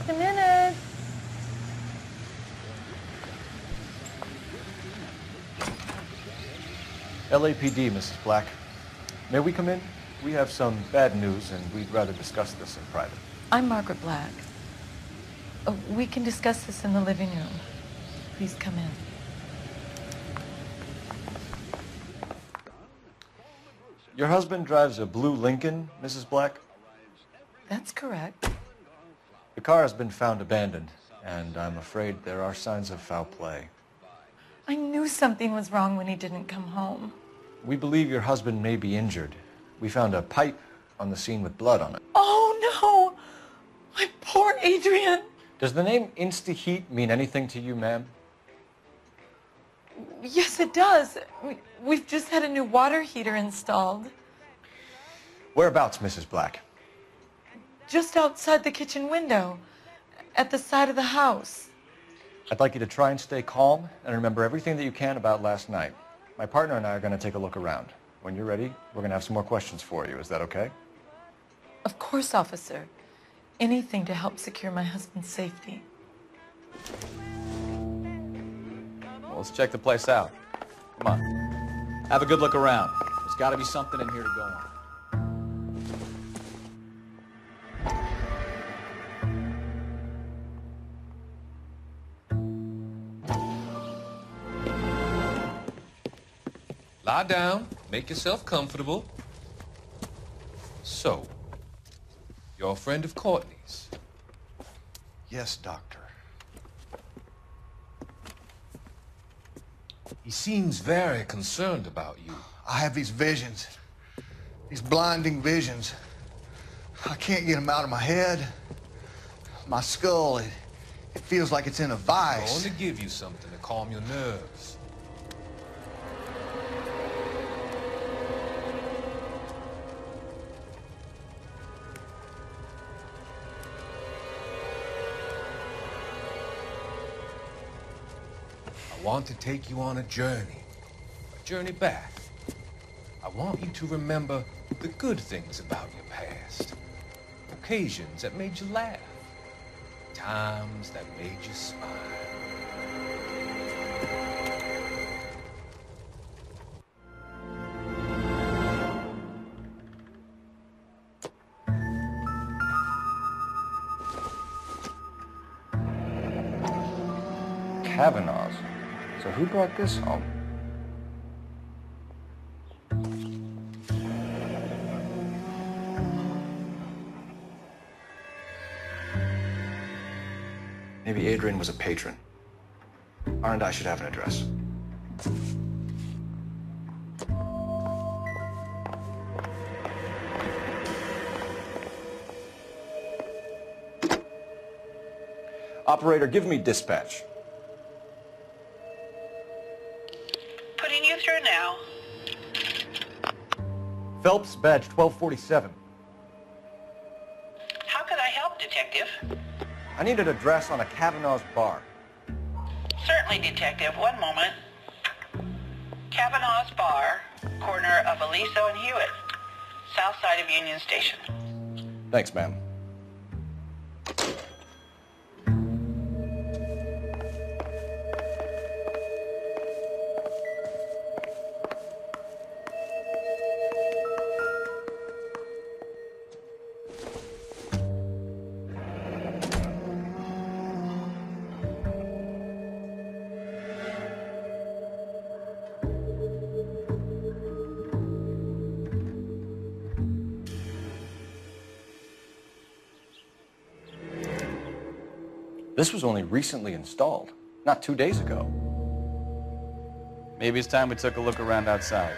Just a minute. LAPD, Mrs. Black. May we come in? We have some bad news, and we'd rather discuss this in private. I'm Margaret Black. We can discuss this in the living room. Please come in. Your husband drives a blue Lincoln, Mrs. Black? That's correct. The car has been found abandoned, and I'm afraid there are signs of foul play. I knew something was wrong when he didn't come home. We believe your husband may be injured. We found a pipe on the scene with blood on it. Oh, no! My poor Adrian! Does the name Insta-Heat mean anything to you, ma'am? Yes, it does. We've just had a new water heater installed. Whereabouts, Mrs. Black? Just outside the kitchen window, at the side of the house. I'd like you to try and stay calm and remember everything that you can about last night. My partner and I are going to take a look around. When you're ready, we're going to have some more questions for you. Is that okay? Of course, officer. Anything to help secure my husband's safety. Well, let's check the place out. Come on. Have a good look around. There's got to be something in here to go on. Lie down, make yourself comfortable. So, you're a friend of Courtney's? Yes, Doctor. He seems very concerned about you. I have these visions, these blinding visions. I can't get them out of my head. My skull, it feels like it's in a I vice. want to give you something to calm your nerves. I want to take you on a journey back. I want you to remember the good things about your past, occasions that made you laugh, times that made you smile. Kavanaugh's. So who brought this home? Maybe Adrian was a patron. R&I should have an address. Operator, give me dispatch. Putting you through now. Phelps, badge 1247. How can I help, Detective? I need an address on a Kavanaugh's bar. Certainly, Detective. One moment. Kavanaugh's Bar, corner of Aliso and Hewitt, south side of Union Station. Thanks, ma'am. This was only recently installed, not 2 days ago. Maybe it's time we took a look around outside.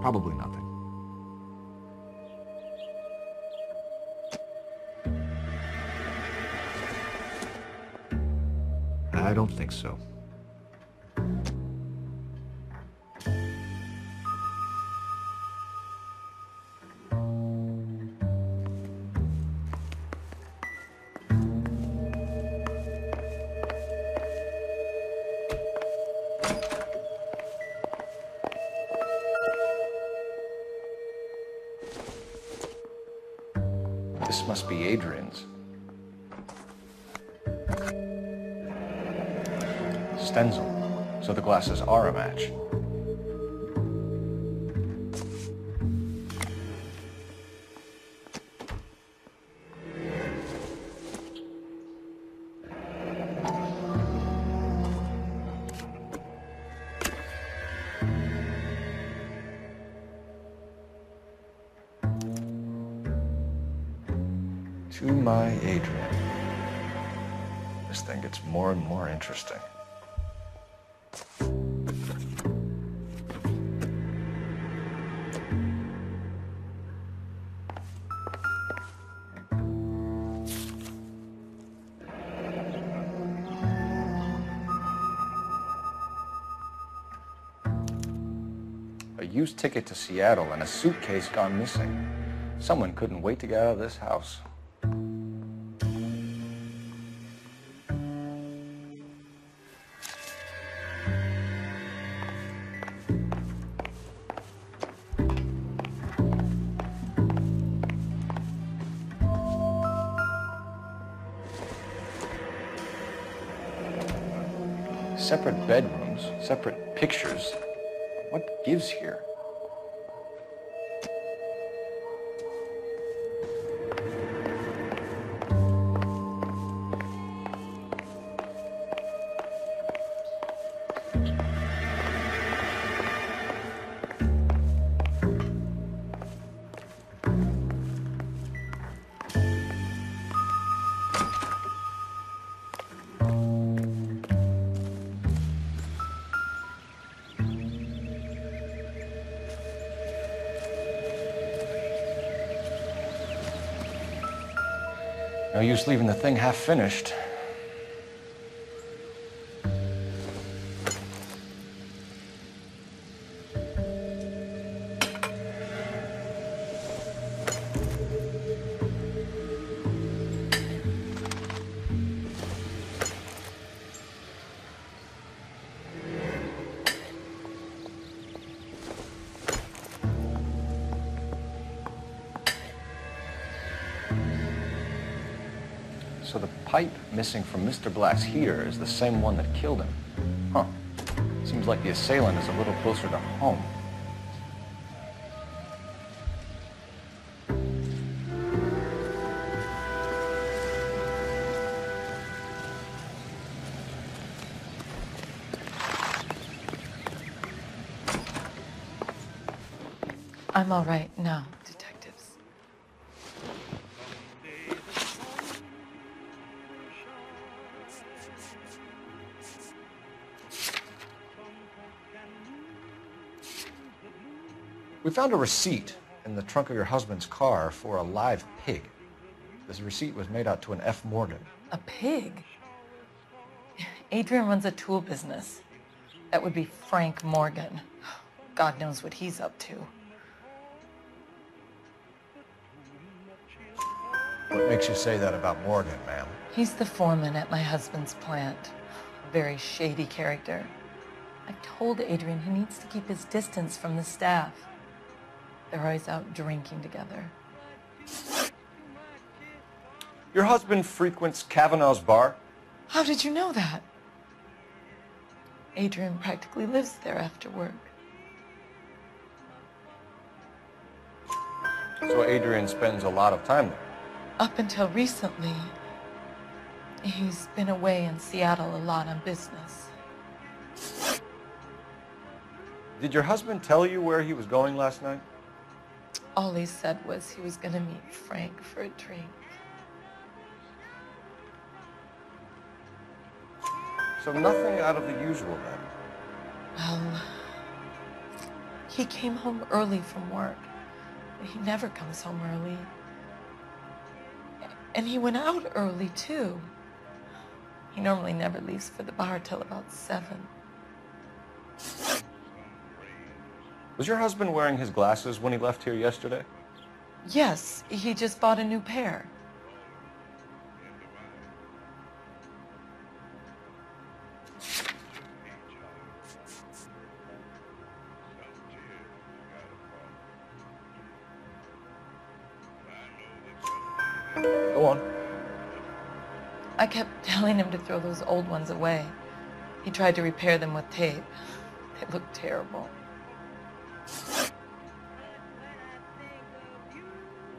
Probably nothing. I don't think so. This must be Adrian's. Stencil, so the glasses are a match. To my Adrian. This thing gets more and more interesting. A used ticket to Seattle and a suitcase gone missing. Someone couldn't wait to get out of this house. Separate bedrooms, separate pictures. What gives here? No use leaving the thing half finished. So the pipe missing from Mr. Black's heater is the same one that killed him. Huh. Seems like the assailant is a little closer to home. I'm all right now, detectives. We found a receipt in the trunk of your husband's car for a live pig. This receipt was made out to an F. Morgan. A pig? Adrian runs a tool business. That would be Frank Morgan. God knows what he's up to. What makes you say that about Morgan, ma'am? He's the foreman at my husband's plant. A very shady character. I told Adrian he needs to keep his distance from the staff. They're always out drinking together. Your husband frequents Kavanaugh's bar? How did you know that? Adrian practically lives there after work. So Adrian spends a lot of time there? Up until recently, he's been away in Seattle a lot on business. Did your husband tell you where he was going last night? All he said was he was going to meet Frank for a drink. So nothing out of the usual then. Well, he came home early from work. He never comes home early. And he went out early, too. He normally never leaves for the bar till about 7. Was your husband wearing his glasses when he left here yesterday? Yes, he just bought a new pair. Go on. I kept telling him to throw those old ones away. He tried to repair them with tape. They looked terrible.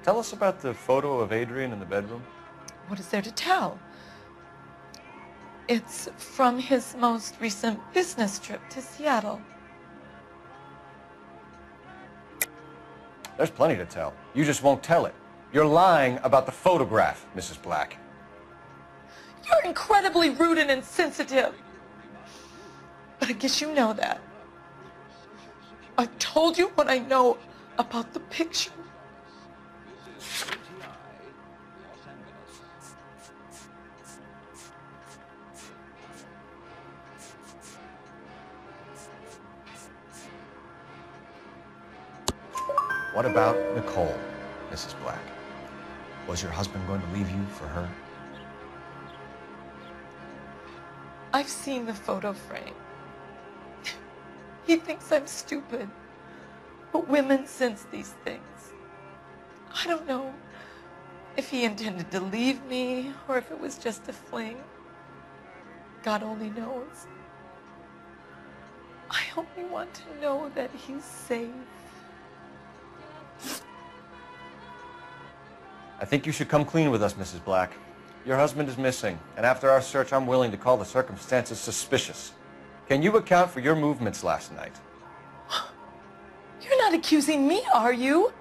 Tell us about the photo of Adrian in the bedroom. What is there to tell? It's from his most recent business trip to Seattle. There's plenty to tell. You just won't tell it. You're lying about the photograph, Mrs. Black. You're incredibly rude and insensitive. But I guess you know that. I told you what I know about the picture. What about Nicole, Mrs. Black? Was your husband going to leave you for her? I've seen the photo frame. He thinks I'm stupid. But women sense these things. I don't know if he intended to leave me or if it was just a fling. God only knows. I only want to know that he's safe. I think you should come clean with us, Mrs. Black. Your husband is missing, and after our search, I'm willing to call the circumstances suspicious. Can you account for your movements last night? You're not accusing me, are you?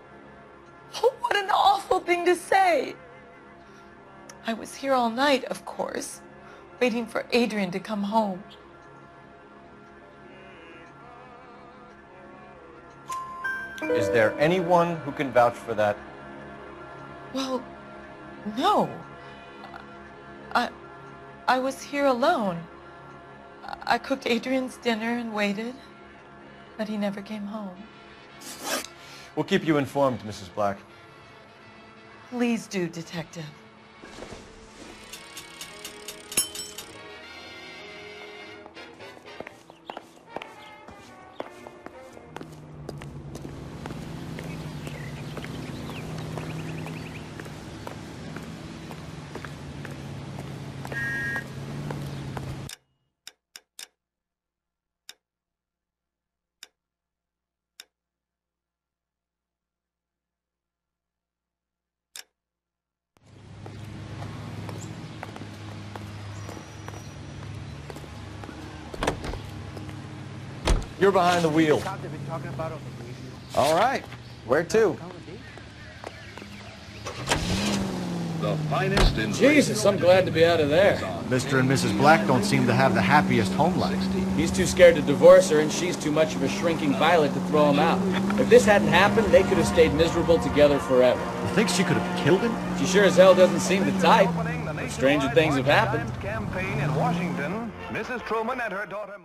Oh, what an awful thing to say. I was here all night, of course, waiting for Adrian to come home. Is there anyone who can vouch for that? Well, no. I was here alone. I cooked Adrian's dinner and waited, but he never came home. We'll keep you informed, Mrs. Black. Please do, Detective. You're behind the wheel. All right. Where to? The finest in Jesus, I'm glad to be out of there. Mr. and Mrs. Black don't seem to have the happiest home life. He's too scared to divorce her, and she's too much of a shrinking violet to throw him out. If this hadn't happened, they could have stayed miserable together forever. You think she could have killed him? She sure as hell doesn't seem the type. But stranger things have happened. Campaign in Washington, Mrs. Truman and her daughter.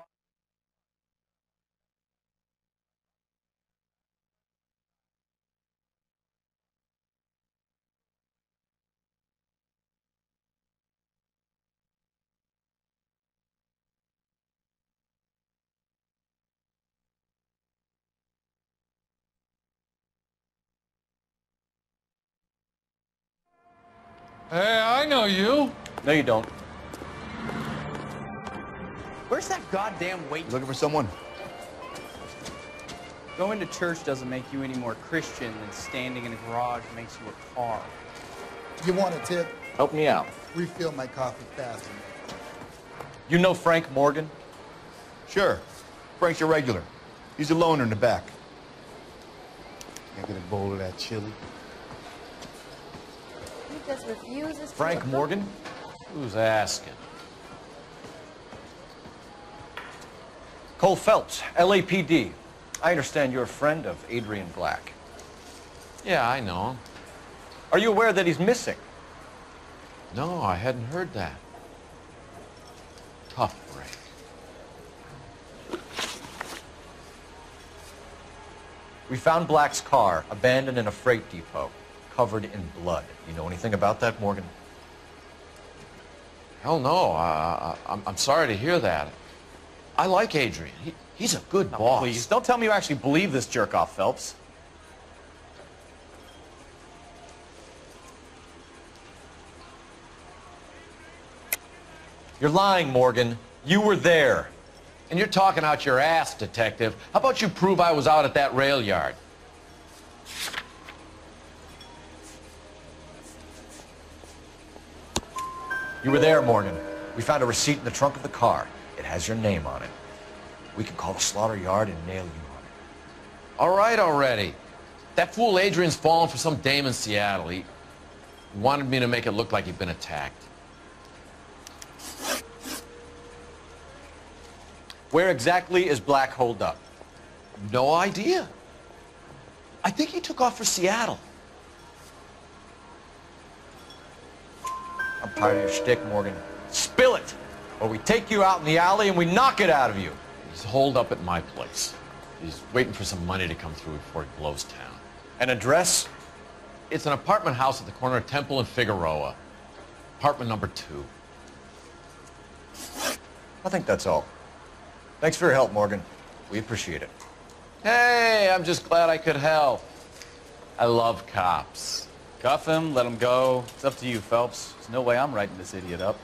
Hey, I know you. No, you don't. Where's that goddamn weight? Looking for someone? Going to church doesn't make you any more Christian than standing in a garage makes you a car. You want a tip? Help me out. Refill my coffee faster. You know Frank Morgan? Sure. Frank's your regular. He's a loner in the back. Can I get a bowl of that chili? He just refuses to... Frank Morgan? Who's asking? Cole Phelps, LAPD. I understand you're a friend of Adrian Black. Yeah, I know him. Are you aware that he's missing? No, I hadn't heard that. Tough break. We found Black's car abandoned in a freight depot, covered in blood. You know anything about that, Morgan? Hell no. I'm sorry to hear that. I like Adrian. He's a good boss. Please, don't tell me you actually believe this jerk-off, Phelps. You're lying, Morgan. You were there. And you're talking out your ass, detective. How about you prove I was out at that rail yard? You were there, Morgan. We found a receipt in the trunk of the car. It has your name on it. We can call the slaughter yard and nail you on it. All right already. That fool Adrian's fallen for some dame in Seattle. He wanted me to make it look like he'd been attacked. Where exactly is Black holed up? No idea. I think he took off for Seattle. I'm tired of your shtick, Morgan. Spill it, or we take you out in the alley and we knock it out of you. He's holed up at my place. He's waiting for some money to come through before he blows town. An address? It's an apartment house at the corner of Temple and Figueroa. Apartment number 2. I think that's all. Thanks for your help, Morgan. We appreciate it. Hey, I'm just glad I could help. I love cops. Cuff him, let him go. It's up to you, Phelps. There's no way I'm writing this idiot up.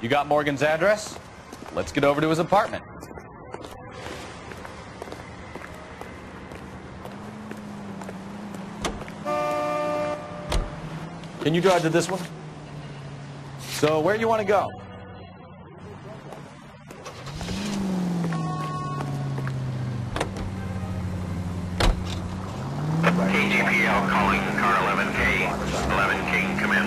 You got Morgan's address? Let's get over to his apartment. Can you drive to this one? So where do you want to go? KGPL calling car 11K. 11K, come in.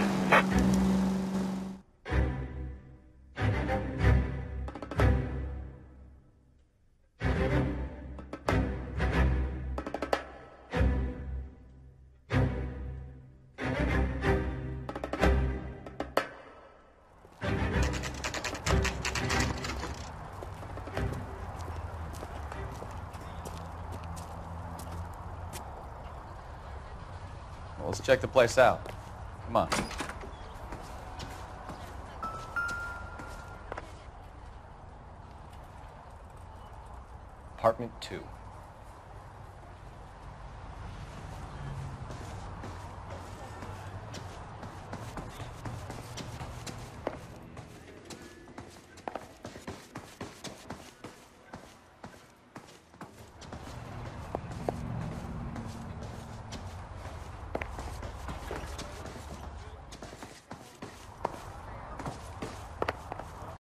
Well, let's check the place out. Come on. Apartment 2.